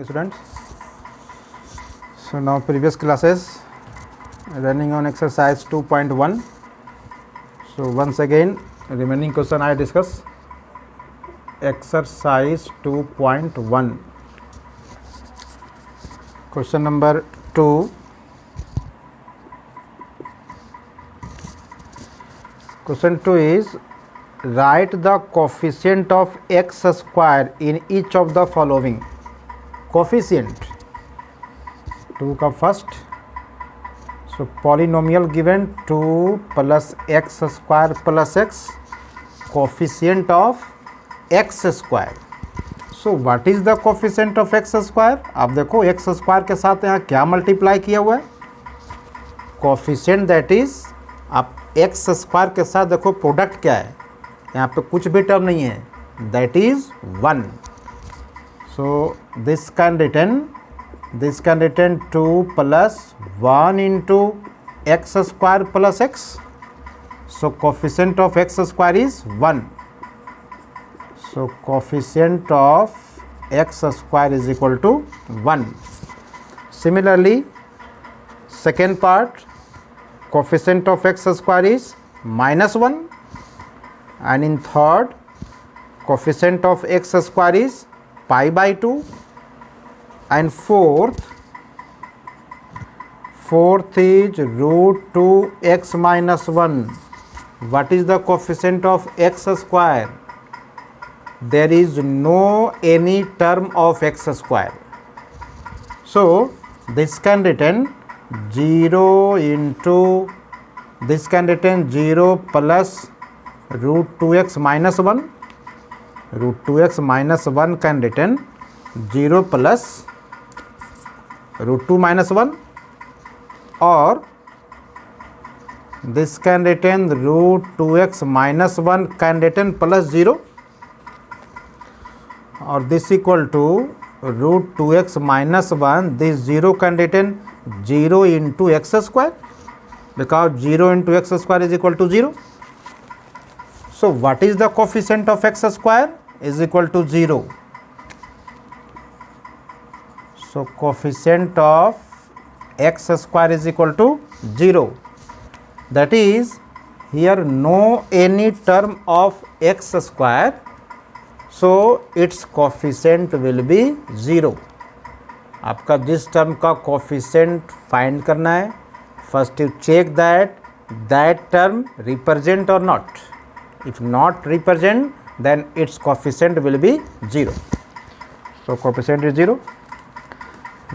Students, so now previous classes running on exercise 2.1. so once again remaining question I discuss exercise 2.1. question number 2. Question 2 is write the coefficient of x square in each of the following. Coefficient 2 का first, so polynomial given 2 plus x square plus x, coefficient of x square. So what is the coefficient of x square? आप देखो x square के साथ यहाँ क्या multiply किया हुआ है, कोफिशिएंट दैट इज. आप एक्स स्क्वायर के साथ देखो प्रोडक्ट क्या है, यहाँ पे कुछ भी टर्म नहीं है, that is 1. So this can written 2 plus 1 into x square plus x. So coefficient of x square is 1. So coefficient of x square is equal to 1. Similarly, second part, coefficient of x square is -1, and in third, coefficient of x square is pi by 2, and fourth is root 2x minus 1. What is the coefficient of x square? There is no any term of x square. So this can written 0 into, this can written 0 plus root 2x minus 1. root 2x minus 1 can written 0 plus root 2 minus 1, or this can written root 2x minus 1 can written plus 0, or this equal to root 2x minus 1, this 0 can written 0 into x square, because 0 into x square is equal to 0. So what is the coefficient of x square? Is equal to 0. So coefficient of x square is equal to 0. That is, here no any term of x square, so its coefficient will be 0. आपका जिस term का coefficient find करना है, first you check that term represent और not. If not represent, then its coefficient will be 0. So coefficient is 0.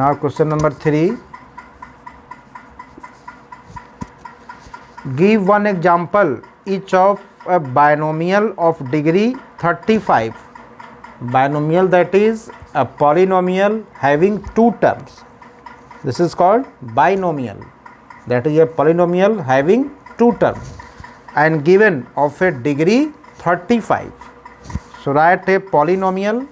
Now question number 3. Give one example each of a binomial of degree 35. Binomial, that is a polynomial having two terms. This is called binomial. That is a polynomial having two terms and given of a degree 35. So write a polynomial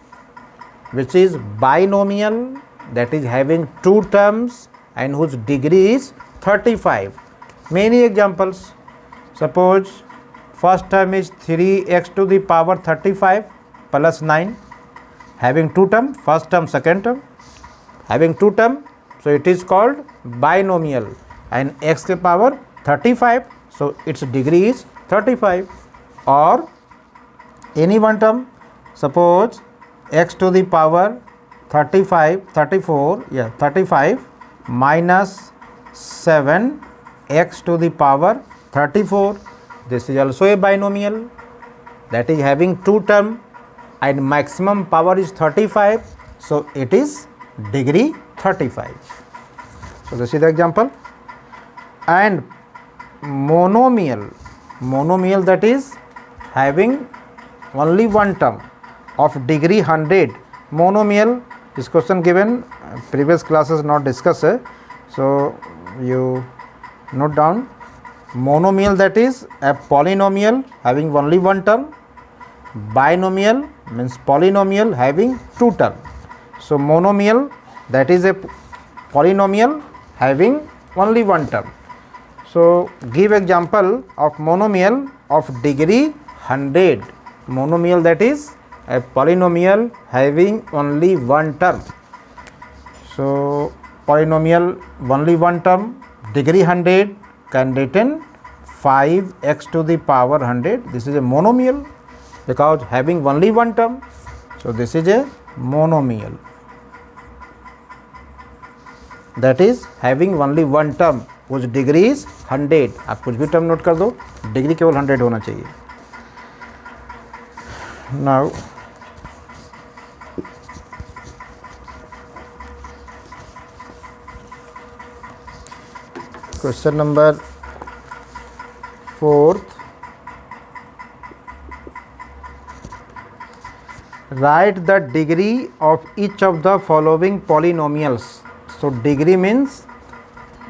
which is binomial, that is having two terms and whose degree is 35. Many examples. Suppose first term is 3x to the power 35 plus 9, having two term, first term, second term, having two term, so it is called binomial, and x to the power 35, so its degree is 35. Or any one term, suppose x to the power 35 minus 7 x to the power 34. This is also a binomial, that is having two term and maximum power is 35, so it is degree 35. So this is the example. And monomial, that is having only one term of degree 100. Monomial, this question given, previous classes not discussed, so you note down. Monomial, that is a polynomial having only one term. Binomial means polynomial having two term. So monomial, that is a polynomial having only one term. So give example of monomial of degree 100. Monomial, that is a polynomial having only one term. So polynomial only one term, degree 100, can written 5x to the power 100. This is a monomial because having only one term. So this is a monomial, that is having only one term whose degree is 100. आप कुछ भी term note कर दो, degree केवल 100 होना चाहिए. Now question number 4. Write the degree of each of the following polynomials. So degree means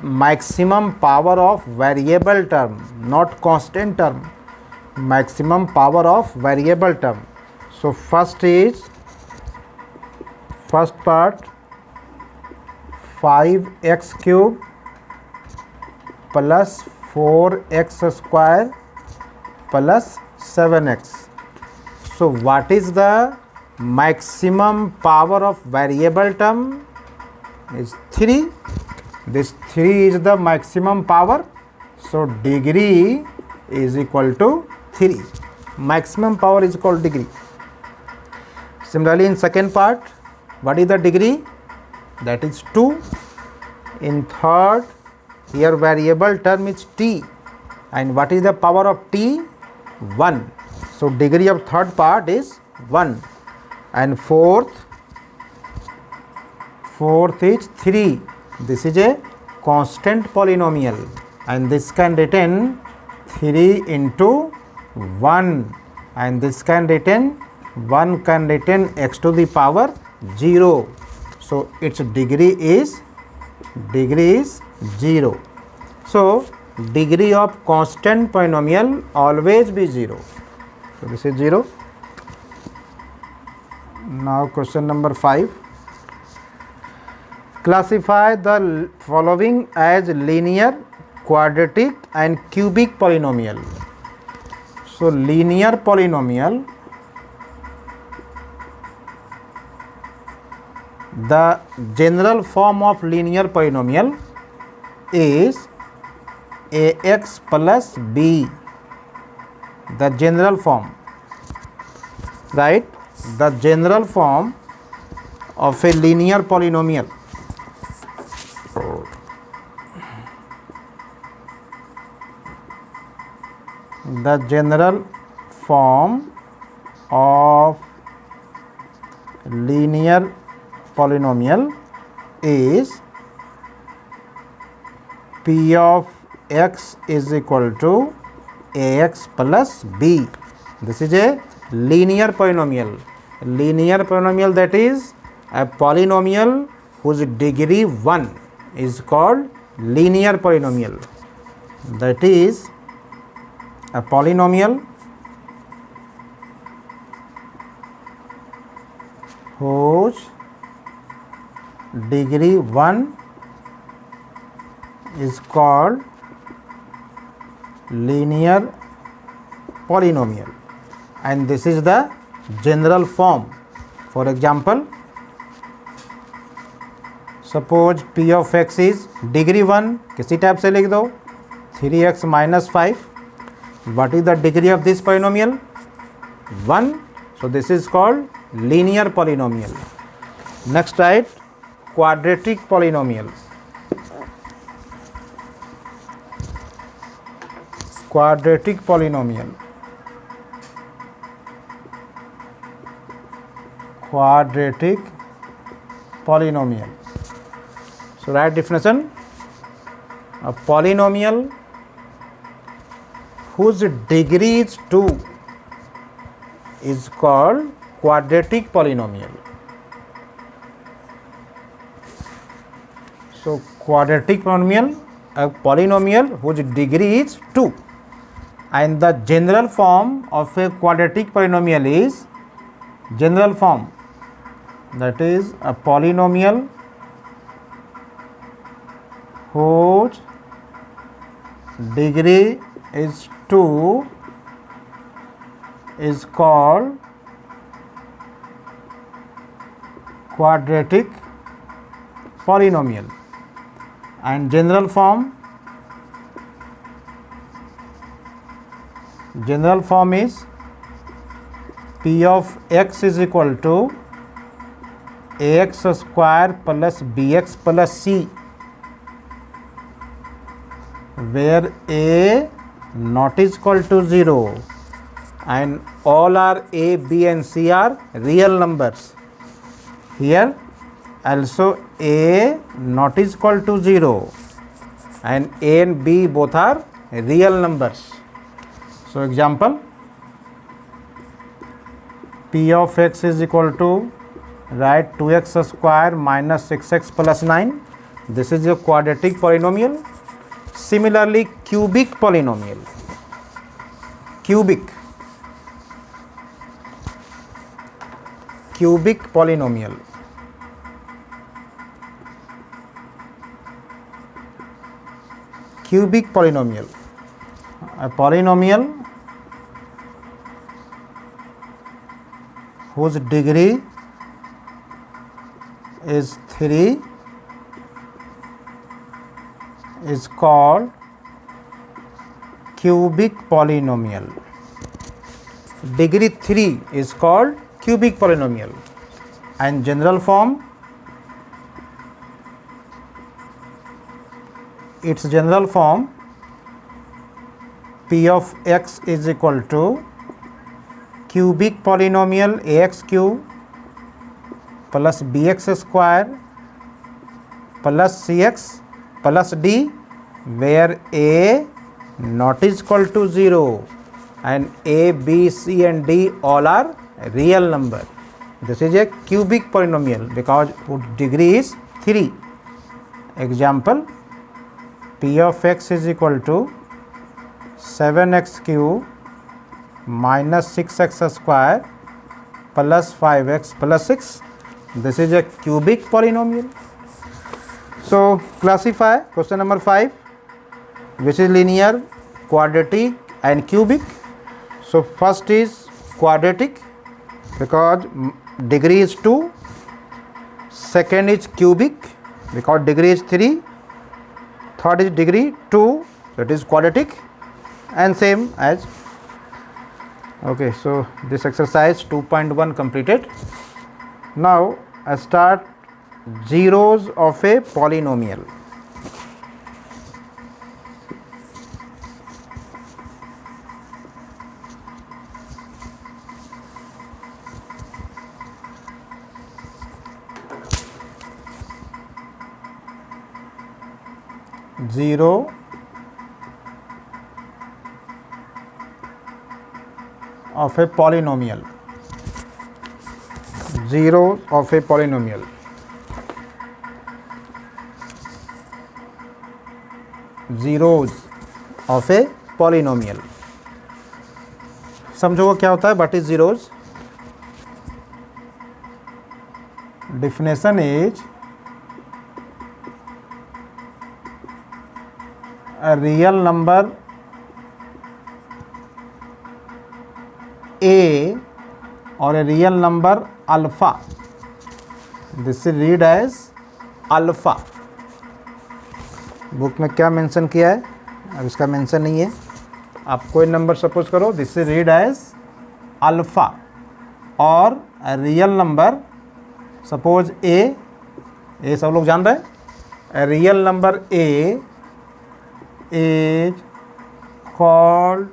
maximum power of variable term, not constant term. Maximum power of variable term. So first part 5x cube plus 4x square plus 7x. So what is the maximum power of variable term? Is 3. This 3 is the maximum power. So degree is equal to 3. Maximum power is called degree. Similarly, in second part, what is the degree? That is 2. In third, here variable term is t. And what is the power of t? 1. So degree of third part is 1. And fourth is 3. This is a constant polynomial, and this can written 3 into 1, and this can written 1 can written x to the power 0. So its degree is 0. So degree of constant polynomial always be 0. So this is 0. Now question number 5. Classify the following as linear, quadratic and cubic polynomial. So linear polynomial, the general form of linear polynomial is ax plus b. The general form, right? The general form of a linear polynomial. The general form of linear polynomial is p of x is equal to ax plus b. This is a linear polynomial. Linear polynomial, that is a polynomial whose degree 1 is called linear polynomial. That is a polynomial whose degree 1 is called linear polynomial, and this is the general form. For example, suppose p of x is degree 1, किसी type से लिख दो 3x minus 5. What is the degree of this polynomial? 1. So this is called linear polynomial. Next, write quadratic polynomial. Quadratic polynomial. Quadratic polynomial. So write definition. A polynomial whose degree is 2 is called quadratic polynomial. So quadratic polynomial, a polynomial whose degree is 2, and the general form of a quadratic polynomial is general form, that is a polynomial whose degree is 2 is called quadratic polynomial. And general form is p of x is equal to ax square plus bx plus c, where a not is equal to 0 and all are a, b and c are real numbers. Here also a not is equal to 0 and a and b both are real numbers. So example, p of x is equal to, write 2x square minus 6x plus 9. This is a quadratic polynomial. Similarly, cubic polynomial. Cubic polynomial. Cubic polynomial. A polynomial whose degree is 3 is called cubic polynomial. Degree 3 is called cubic polynomial. And general form, its general form, p of x is equal to cubic polynomial ax cube plus bx square plus cx plus d, where a not is equal to 0 and a, b, c and d all are real number. This is a cubic polynomial because its degree is 3. Example, p of x is equal to 7x cube minus 6x square plus 5x plus 6. This is a cubic polynomial. So classify question number 5, which is linear, quadratic and cubic. So first is quadratic because degree is 2. Second is cubic because degree is 3. Third is degree 2, that is quadratic, and same as. Okay, so this exercise 2.1 completed. Now I start zeros of a polynomial. Zero of a polynomial. Zero of a polynomial. Zeros of a polynomial. समझो क्या होता है, what is zeros. Definition is a real number a or a real number alpha. This is read as alpha. Book में क्या mention किया है, अब इसका मेंशन नहीं है. आप कोई नंबर सपोज करो, this is read as alpha, और रियल नंबर सपोज ए सब लोग जान रहे हैं. Real number a is called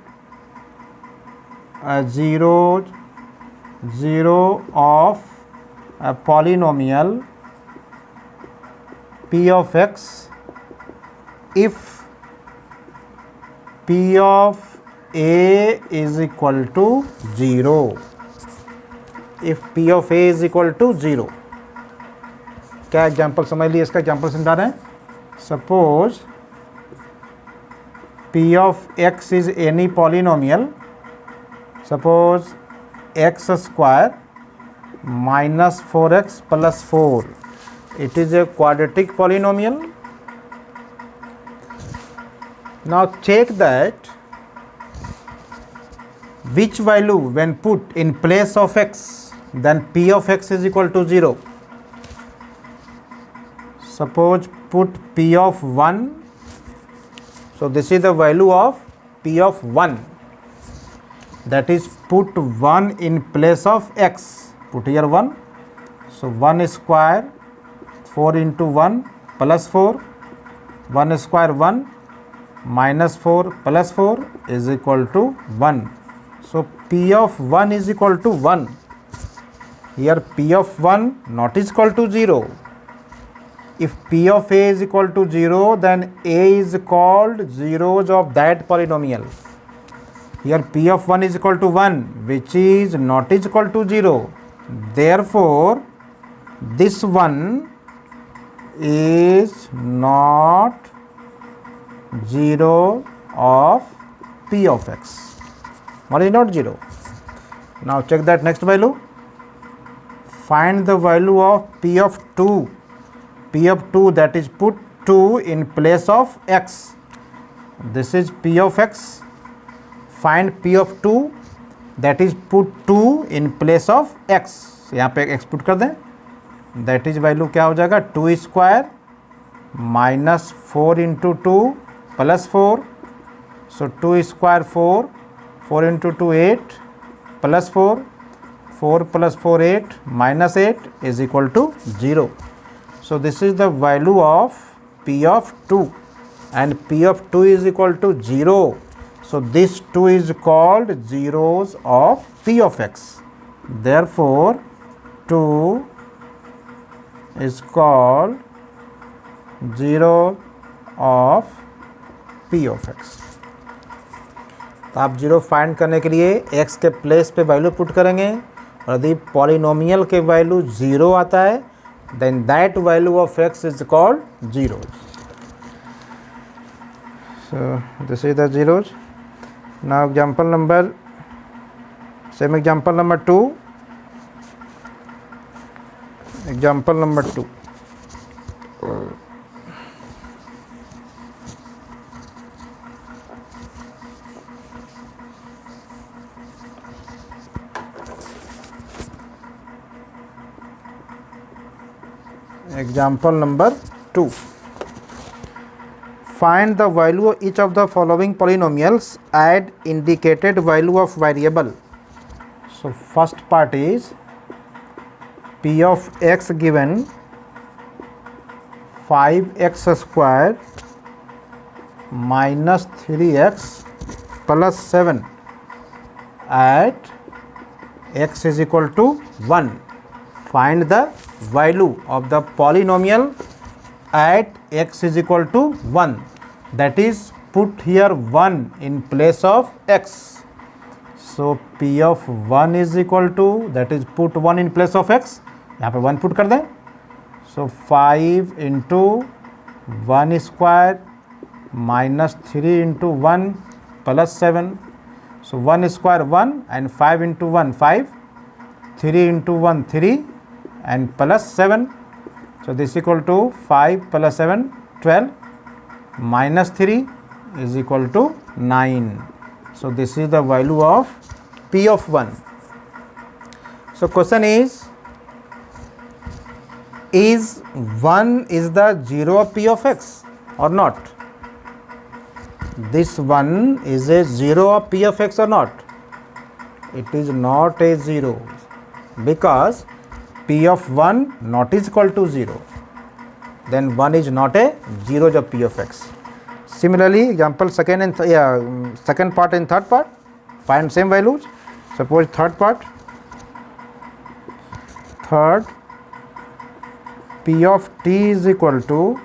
zero of a polynomial p of x if p of a is equal to 0. If p of a is equal to 0. क्या example समझ लिए, इसका example समझा रहे हैं. Suppose p of x is any polynomial. Suppose x square minus 4x plus 4. It is a quadratic polynomial. Now check that which value when put in place of x, then p of x is equal to 0. suppose put p of 1. So this is the value of p of 1, that is put 1 in place of x. Put here 1. So 1 square 4 into 1 plus 4, 1 square 1 minus 4 plus 4 is equal to 1. So p of 1 is equal to 1. Here p of 1 not is equal to 0. If p of a is equal to 0, then a is called zeros of that polynomial. Here p of 1 is equal to 1, which is not is equal to 0. Therefore, this one is not 0 of p of x. One is not 0. Now check that next value. Find the value of p of 2. P of 2, that is put 2 in place of x. This is p of x. Find p of 2, that is put 2 in place of x. यहाँ पे x put कर दें, that is value क्या हो जाएगा 2 square minus 4 into 2 plus 4. So 2 square 4, 4 into 2 8 plus 4, 4 plus 4 8 minus 8 is equal to 0. So this is the value of p of 2, and p of 2 is equal to 0. So this 2 is called zeros of p of x. Therefore 2 is called 0 of p of x. तो आप 0 find करने के लिए x के place पे value put करेंगे, और यदि पॉलिनोमियल के वैल्यू 0 आता है, then that value of x is called zeros. So this is the zeros. Now example number, same example number 2. Example number 2. Example number 2. Find the value of each of the following polynomials. Add indicated value of variable. So first part is p of x given 5x square minus 3x plus 7 at x is equal to 1. Find the value of the polynomial at x is equal to 1, that is put here 1 in place of x. So p of 1 is equal to, that is put 1 in place of x. यहाँ पे 1 put कर दें. So 5 into 1 square minus 3 into 1 plus 7. So 1 square 1 and 5 into 1 5, 3 into 1 3 and plus 7. So this is equal to 5 plus 7 12 minus 3 is equal to 9. So this is the value of p of 1. So question is 1 is the 0 of p of x or not? This 1 is a 0 of p of x or not? It is not a 0, because p of 1 not is equal to 0, then 1 is not a 0 of p of x. Similarly, example second and second part and third part, find same values. Suppose third part, p of t is equal to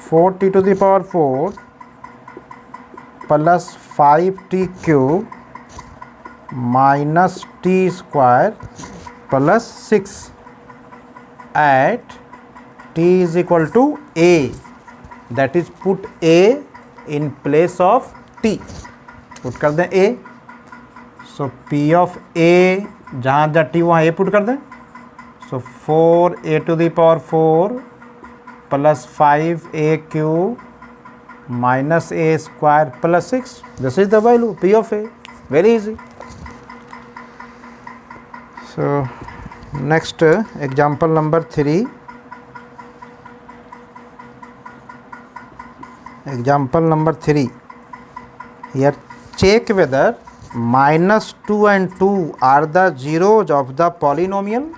4t to the power 4 plus 5t cube minus t square plus 6 at t is equal to a, that is put a in place of t. Put कर दें a. So p of a, जहाँ जहाँ t वहाँ a put कर दें. So 4a to the power 4 plus 5a cube minus a square plus 6. This is the value p of a. Very easy. So next example number 3. Example number 3. Here check whether -2 and 2 are the zeros of the polynomial.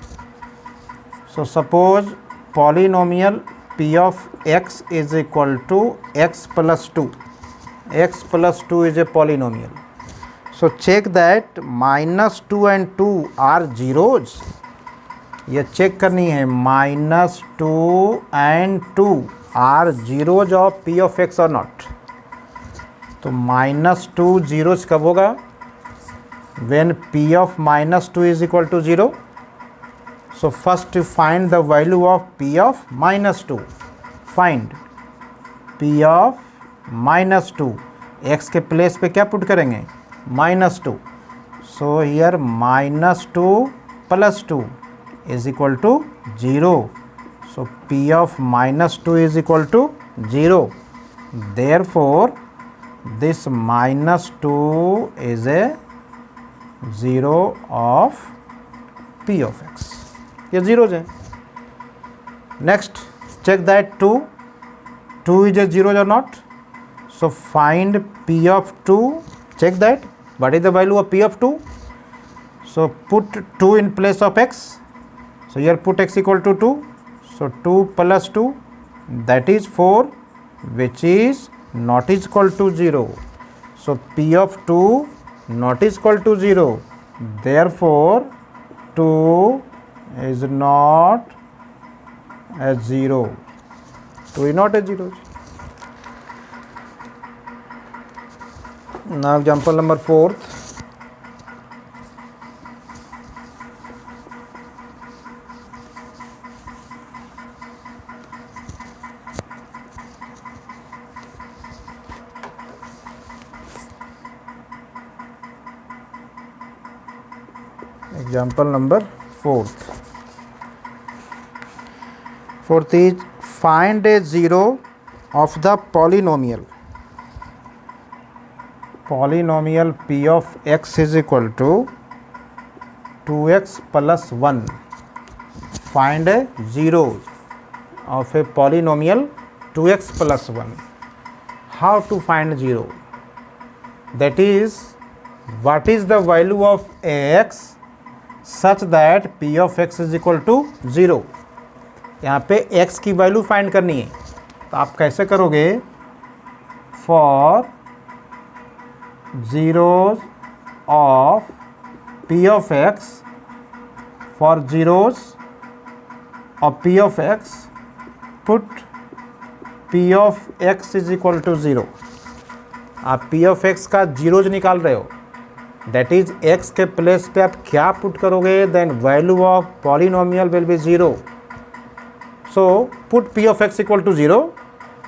So suppose polynomial p of x is equal to x plus 2. X plus 2 is a polynomial. So check that -2 and 2 are zeros. ये check करनी है -2 and 2 are zeros of p of x or not. तो -2 zeros कब होगा? When p of -2 is equal to 0. So first find the value of p of -2. Find p of -2. x के place पे क्या put करेंगे? -2. So here -2 plus 2 is equal to 0. So p of -2 is equal to 0. Therefore this -2 is a 0 of p of x. ये zeros हैं. Next check that 2 is a zero or not. So find p of 2. Check that what is the value of p of 2. So put 2 in place of x. So here put x equal to 2. So 2 plus 2, that is 4, which is not is equal to 0. So p of 2 not is equal to 0. Therefore 2 is not a 0. 2 is not a 0. Now example number 4. Example number 4. Fourth is find a zero of the polynomial. Polynomial p of x is equal to 2x plus 1. Find a zero of a polynomial 2x plus 1. How to find zero? That is, what is the value of x such that p of x is equal to 0. यहाँ पे x की value find करनी है. तो आप कैसे करोगे? For zeros of p of x, for zeros of p of x, put p of x is equal to 0. आप p of x का जीरोज निकाल रहे हो. दैट इज x के प्लेस पे आप क्या पुट करोगे? Then value of polynomial will be 0. So put p of x equal to 0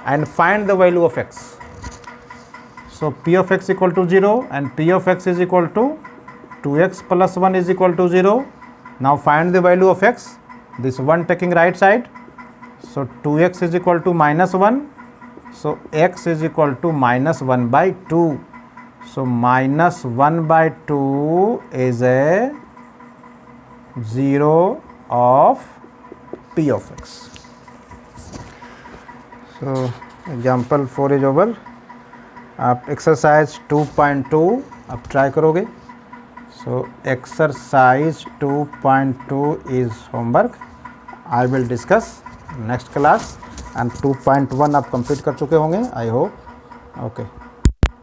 and find the value of x. So p of x equal to 0 and p of x is equal to 2x plus 1 is equal to 0. Now find the value of x. This one taking right side. So 2x is equal to -1. So x is equal to -1 by 2. So -1 by 2 is a 0 of p of x. So example 4 is over. आप exercise 2.2 आप try करोगे. So exercise 2.2 is homework. I will discuss next class. And 2.1 आप complete कर चुके होंगे I hope. Okay.